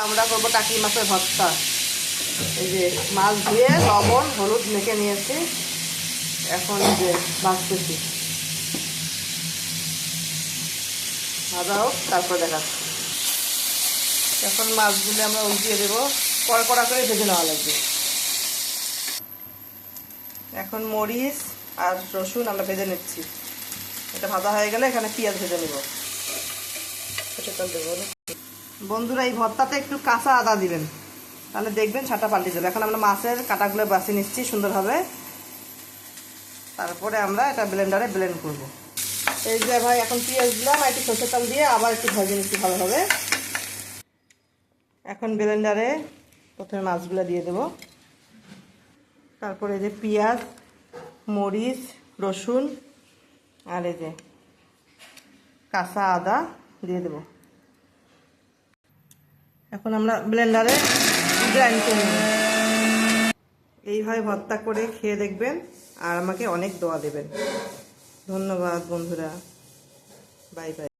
আমরা করবো টাকি মাছের ভর্তা। এই যে মাছ ধুয়ে লবণ হলুদ মেখে নিয়েছি, এখন এই যে ভাজতেছি। ভাজা হোক তারপর দেখাচ্ছি। এখন মাছগুলো আমরা উল্টিয়ে দেবো, কড়া করে ভেজে নেওয়া লাগবে। এখন মরিচ আর রসুন আমরা ভেজে নিচ্ছি। এটা ভাজা হয়ে গেলে এখানে পেঁয়াজ ভেজে নেব। বন্ধুরা, এই ভর্তাতে একটু কাঁচা আদা দিবেন, তাহলে দেখবেন ছাটা পাল্টে যাবে। এখন আমরা মাছের কাঁটাগুলো বাছিয়ে নিচ্ছি সুন্দরভাবে, তারপরে আমরা এটা ব্লেন্ডারে ব্লেন্ড করব। এই যে ভাই এখন পেঁয়াজ দিলাম, একটু সরষের তেল দিয়ে আবার একটু ভেজে নিচ্ছি ভালোভাবে। এখন ব্লেন্ডারে প্রথমে মাছগুলো দিয়ে দেব, তারপরে এই যে পেঁয়াজ মরিচ রসুন আর এই যে কাঁচা আদা দিয়ে দেব। এখন আমরা ব্লেন্ডারে গ্রাইন্ড করে নেব। এইভাবে ভর্তা করে খেয়ে দেখবেন আর আমাকে অনেক দোয়া দেবেন। ধন্যবাদ বন্ধুরা, বাই বাই।